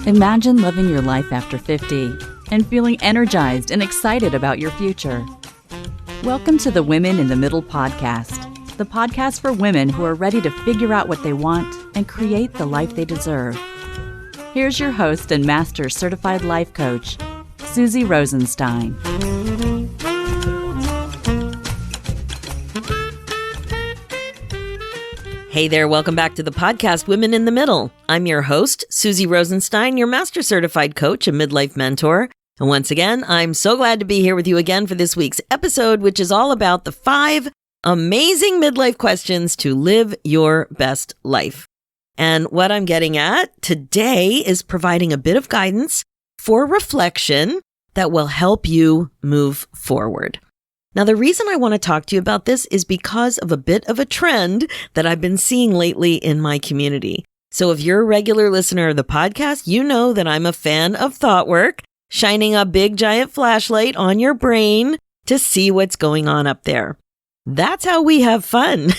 Imagine living your life after 50 and feeling energized and excited about your future. Welcome to the Women in the Middle podcast, the podcast for women who are ready to figure out what they want and create the life they deserve. Here's your host and master certified life coach, Susie Rosenstein. Hey there, welcome back to the podcast, Women in the Middle. I'm your host, Susie Rosenstein, your master certified coach and midlife mentor. And once again, I'm so glad to be here with you again for this week's episode, which is all about the 5 amazing midlife questions to live your best life. And what I'm getting at today is providing a bit of guidance for reflection that will help you move forward. Now, the reason I want to talk to you about this is because of a bit of a trend that I've been seeing lately in my community. So if you're a regular listener of the podcast, you know that I'm a fan of thought work, shining a big giant flashlight on your brain to see what's going on up there. That's how we have fun.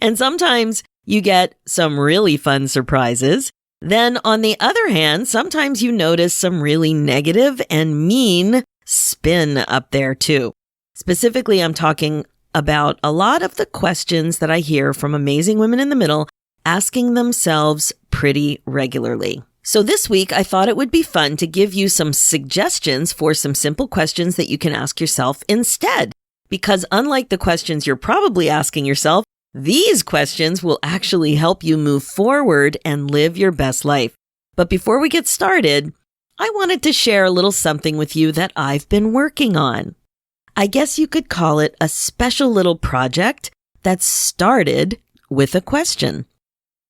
And sometimes you get some really fun surprises. Then on the other hand, sometimes you notice some really negative and mean spin up there too. Specifically, I'm talking about a lot of the questions that I hear from amazing women in the middle asking themselves pretty regularly. So this week, I thought it would be fun to give you some suggestions for some simple questions that you can ask yourself instead. Because unlike the questions you're probably asking yourself, these questions will actually help you move forward and live your best life. But before we get started, I wanted to share a little something with you that I've been working on. I guess you could call it a special little project that started with a question.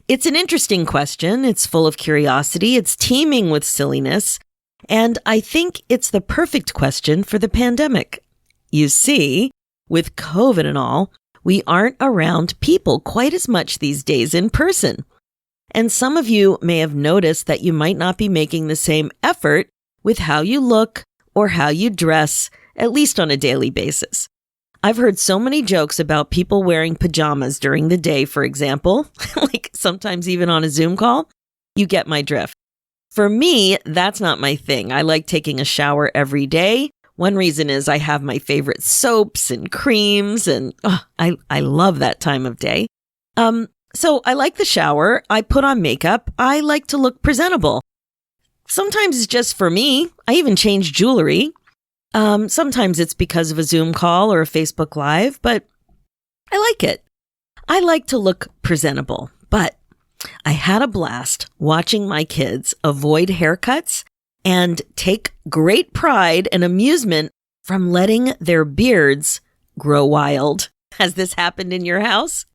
It's an interesting question. It's full of curiosity. It's teeming with silliness. And I think it's the perfect question for the pandemic. You see, with COVID and all, we aren't around people quite as much these days in person. And some of you may have noticed that you might not be making the same effort with how you look or how you dress, at least on a daily basis. I've heard so many jokes about people wearing pajamas during the day, for example, like sometimes even on a Zoom call. You get my drift. For me, that's not my thing. I like taking a shower every day. One reason is I have my favorite soaps and creams, and I love that time of day. So I like the shower. I put on makeup. I like to look presentable. Sometimes it's just for me. I even change jewelry. Sometimes it's because of a Zoom call or a Facebook Live, but I like it. I like to look presentable, but I had a blast watching my kids avoid haircuts and take great pride and amusement from letting their beards grow wild. Has this happened in your house?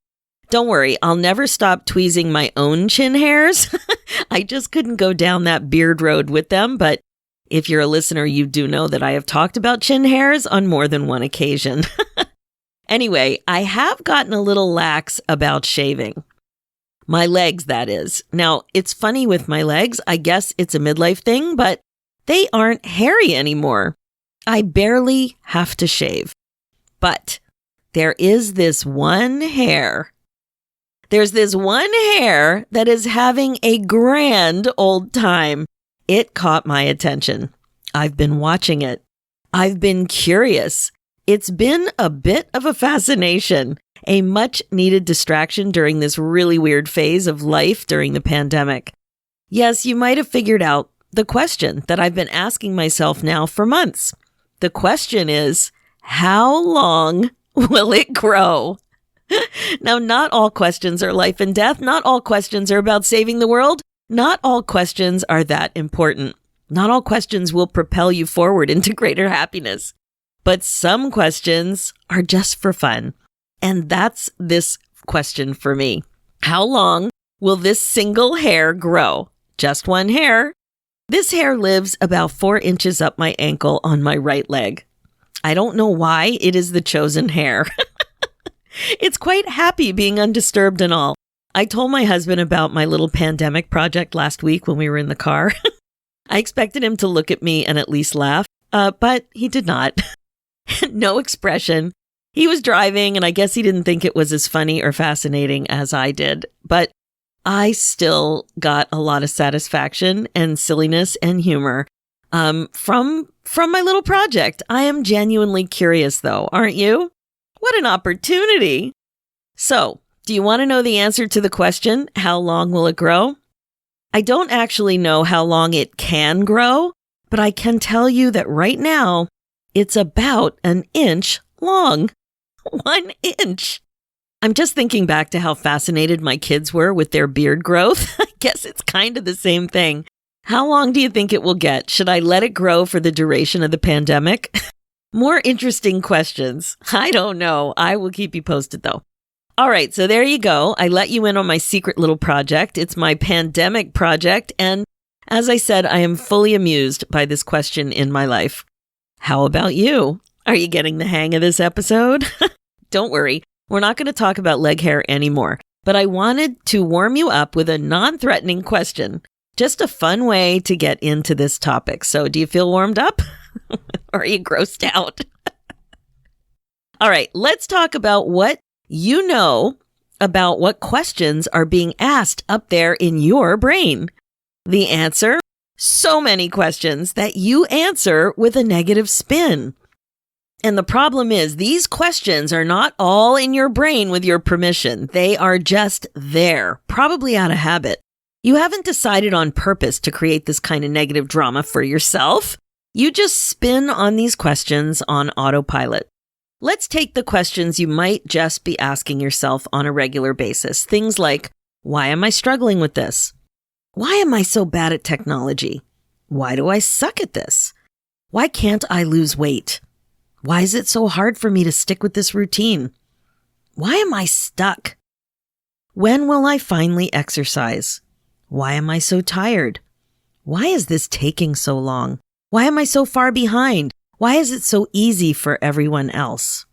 Don't worry, I'll never stop tweezing my own chin hairs. I just couldn't go down that beard road with them, but if you're a listener, you do know that I have talked about chin hairs on more than one occasion. Anyway, I have gotten a little lax about shaving. My legs, that is. Now, it's funny with my legs. I guess it's a midlife thing, but they aren't hairy anymore. I barely have to shave. But there is this one hair. There's this one hair that is having a grand old time. It caught my attention. I've been watching it. I've been curious. It's been a bit of a fascination, a much needed distraction during this really weird phase of life during the pandemic. Yes, you might have figured out the question that I've been asking myself now for months. The question is, how long will it grow? Now, not all questions are life and death. Not all questions are about saving the world. Not all questions are that important. Not all questions will propel you forward into greater happiness. But some questions are just for fun. And that's this question for me. How long will this single hair grow? Just one hair. This hair lives about 4 inches up my ankle on my right leg. I don't know why it is the chosen hair. It's quite happy being undisturbed and all. I told my husband about my little pandemic project last week when we were in the car. I expected him to look at me and at least laugh, but he did not. No expression. He was driving, and I guess he didn't think it was as funny or fascinating as I did. but I still got a lot of satisfaction and silliness and humor from my little project. I am genuinely curious, though, aren't you? What an opportunity. So, do you want to know the answer to the question, how long will it grow? I don't actually know how long it can grow, but I can tell you that right now, it's about an inch long. 1 inch. I'm just thinking back to how fascinated my kids were with their beard growth. I guess it's kind of the same thing. How long do you think it will get? Should I let it grow for the duration of the pandemic? More interesting questions. I don't know. I will keep you posted though. All right, so there you go. I let you in on my secret little project. It's my pandemic project. And as I said, I am fully amused by this question in my life. How about you? Are you getting the hang of this episode? Don't worry. We're not going to talk about leg hair anymore, but I wanted to warm you up with a non-threatening question. Just a fun way to get into this topic. So do you feel warmed up? Or are you grossed out? All right, let's talk about what you know about what questions are being asked up there in your brain. The answer? So many questions that you answer with a negative spin. And the problem is these questions are not all in your brain with your permission. They are just there, probably out of habit. You haven't decided on purpose to create this kind of negative drama for yourself. You just spin on these questions on autopilot. Let's take the questions you might just be asking yourself on a regular basis. Things like, why am I struggling with this? Why am I so bad at technology? Why do I suck at this? Why can't I lose weight? Why is it so hard for me to stick with this routine? Why am I stuck? When will I finally exercise? Why am I so tired? Why is this taking so long? Why am I so far behind? Why is it so easy for everyone else?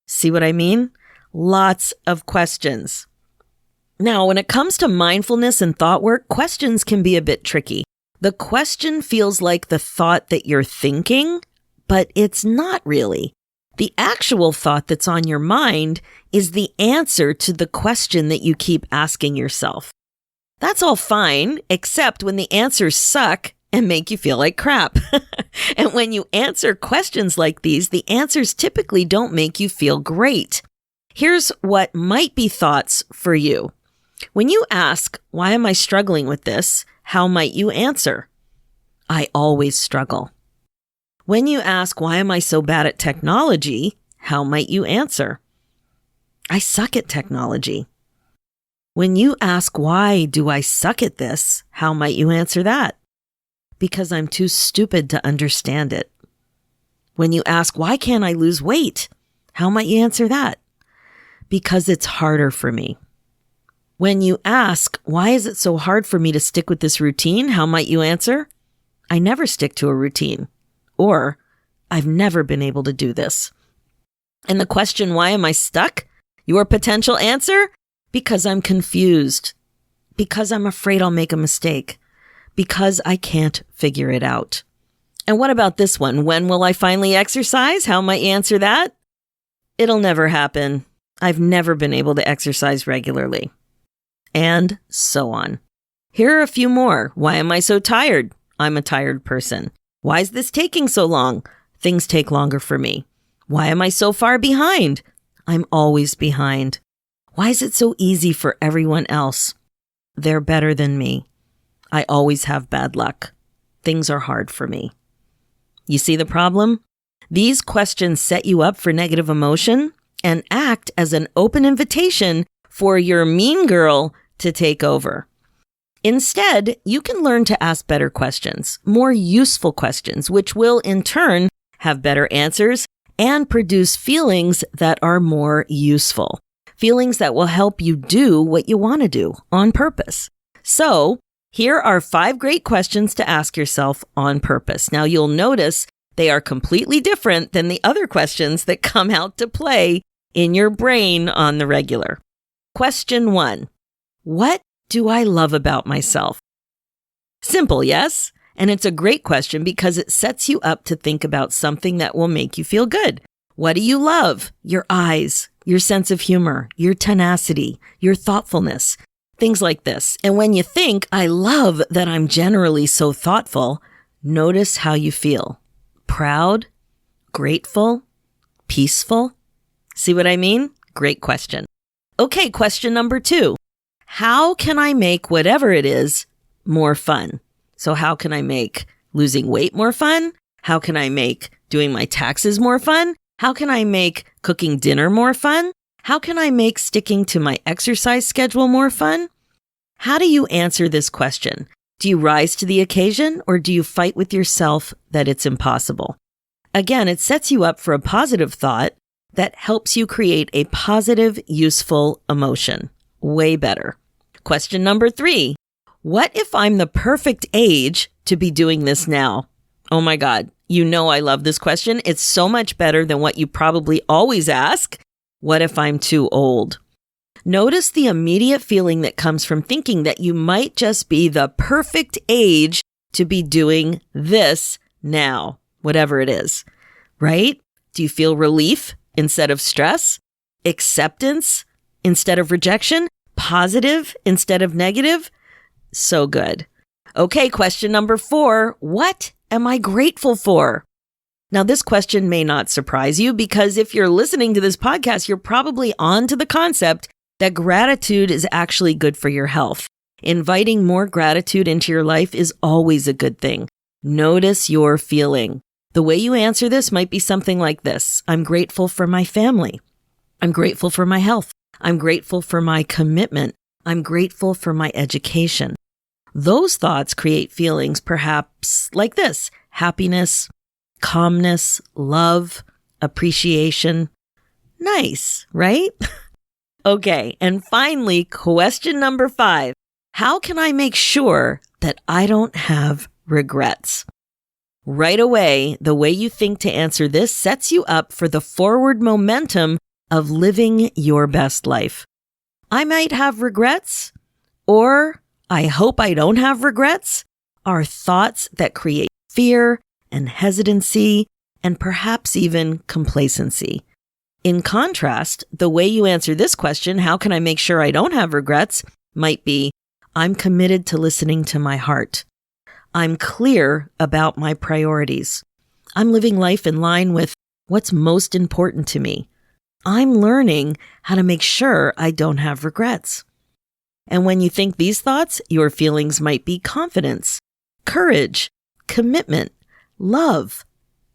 See what I mean? Lots of questions. Now, when it comes to mindfulness and thought work, questions can be a bit tricky. The question feels like the thought that you're thinking, but it's not really. The actual thought that's on your mind is the answer to the question that you keep asking yourself. That's all fine, except when the answers suck and make you feel like crap. And when you answer questions like these, the answers typically don't make you feel great. Here's what might be thoughts for you. When you ask, why am I struggling with this? How might you answer? I always struggle. When you ask, why am I so bad at technology? How might you answer? I suck at technology. When you ask, why do I suck at this? How might you answer that? Because I'm too stupid to understand it. When you ask, why can't I lose weight? How might you answer that? Because it's harder for me. When you ask, why is it so hard for me to stick with this routine? How might you answer? I never stick to a routine. Or, I've never been able to do this. And the question, why am I stuck? Your potential answer? Because I'm confused. Because I'm afraid I'll make a mistake. Because I can't figure it out. And what about this one? When will I finally exercise? How might you answer that? It'll never happen. I've never been able to exercise regularly. And so on. Here are a few more. Why am I so tired? I'm a tired person. Why is this taking so long? Things take longer for me. Why am I so far behind? I'm always behind. Why is it so easy for everyone else? They're better than me. I always have bad luck. Things are hard for me. You see the problem? These questions set you up for negative emotion and act as an open invitation for your mean girl to take over. Instead, you can learn to ask better questions, more useful questions, which will in turn have better answers and produce feelings that are more useful. Feelings that will help you do what you want to do on purpose. So, here are 5 great questions to ask yourself on purpose. Now, you'll notice they are completely different than the other questions that come out to play in your brain on the regular. Question 1. What do I love about myself? Simple, yes? And it's a great question because it sets you up to think about something that will make you feel good. What do you love? Your eyes, your sense of humor, your tenacity, your thoughtfulness. Things like this. And when you think, I love that I'm generally so thoughtful, notice how you feel. Proud, grateful, peaceful. See what I mean? Great question. Okay, question number 2. How can I make whatever it is more fun? So how can I make losing weight more fun? How can I make doing my taxes more fun? How can I make cooking dinner more fun? How can I make sticking to my exercise schedule more fun? How do you answer this question? Do you rise to the occasion, or do you fight with yourself that it's impossible? Again, it sets you up for a positive thought that helps you create a positive, useful emotion. Way better. Question number 3. What if I'm the perfect age to be doing this now? Oh my God. You know I love this question. It's so much better than what you probably always ask. What if I'm too old? Notice the immediate feeling that comes from thinking that you might just be the perfect age to be doing this now, whatever it is, right? Do you feel relief instead of stress? Acceptance instead of rejection? Positive instead of negative? So good. Okay, question number 4. What am I grateful for? Now, this question may not surprise you because if you're listening to this podcast, you're probably on to the concept that gratitude is actually good for your health. Inviting more gratitude into your life is always a good thing. Notice your feeling. The way you answer this might be something like this. I'm grateful for my family. I'm grateful for my health. I'm grateful for my commitment. I'm grateful for my education. Those thoughts create feelings perhaps like this: happiness, calmness, love, appreciation. Nice, right? Okay, and finally, question number 5. How can I make sure that I don't have regrets? Right away, the way you think to answer this sets you up for the forward momentum of living your best life. I might have regrets, or I hope I don't have regrets, are thoughts that create fear and hesitancy and perhaps even complacency. In contrast, the way you answer this question, how can I make sure I don't have regrets, might be, I'm committed to listening to my heart. I'm clear about my priorities. I'm living life in line with what's most important to me. I'm learning how to make sure I don't have regrets. And when you think these thoughts, your feelings might be confidence, courage, commitment, love,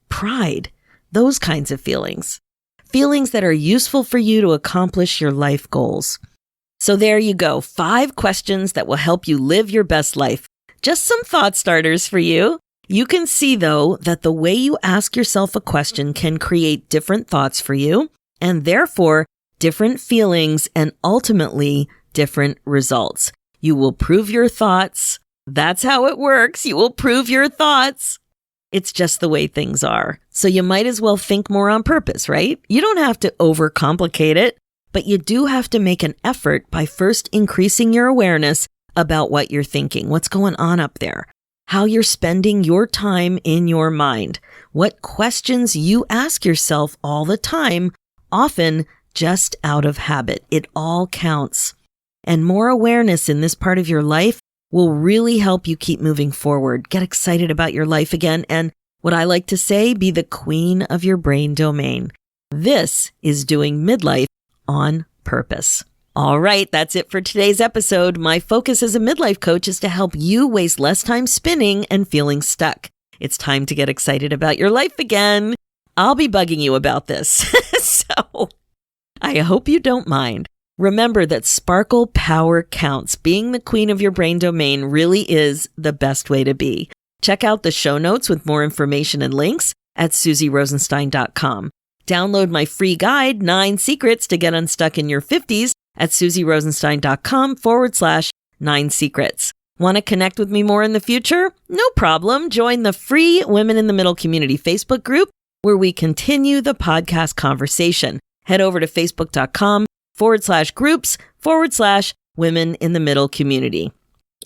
pride, those kinds of feelings. Feelings that are useful for you to accomplish your life goals. So there you go, 5 questions that will help you live your best life. Just some thought starters for you. You can see, though, that the way you ask yourself a question can create different thoughts for you, and therefore different feelings and ultimately different results. You will prove your thoughts. That's how it works. You will prove your thoughts. It's just the way things are. So you might as well think more on purpose, right? You don't have to overcomplicate it, but you do have to make an effort by first increasing your awareness about what you're thinking, what's going on up there, how you're spending your time in your mind, what questions you ask yourself all the time, often just out of habit. It all counts. And more awareness in this part of your life will really help you keep moving forward. Get excited about your life again. And what I like to say, be the queen of your brain domain. This is doing midlife on purpose. All right, that's it for today's episode. My focus as a midlife coach is to help you waste less time spinning and feeling stuck. It's time to get excited about your life again. I'll be bugging you about this. So I hope you don't mind. Remember that sparkle power counts. Being the queen of your brain domain really is the best way to be. Check out the show notes with more information and links at SusieRosenstein.com. Download my free guide, 9 Secrets to Get Unstuck in Your 50s at SusieRosenstein.com/9 secrets. Want to connect with me more in the future? No problem. Join the free Women in the Middle Community Facebook group where we continue the podcast conversation. Head over to facebook.com/groups/Women in the Middle Community.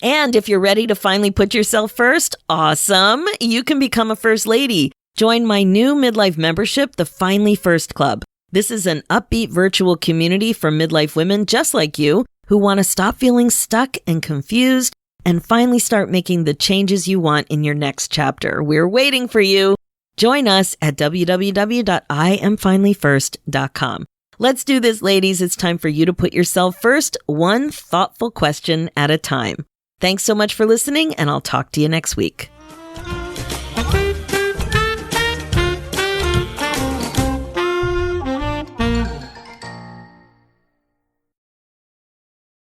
And if you're ready to finally put yourself first, awesome. You can become a first lady. Join my new midlife membership, the Finally First Club. This is an upbeat virtual community for midlife women just like you who want to stop feeling stuck and confused and finally start making the changes you want in your next chapter. We're waiting for you. Join us at www.IamFinallyFirst.com. Let's do this, ladies. It's time for you to put yourself first, one thoughtful question at a time. Thanks so much for listening, and I'll talk to you next week.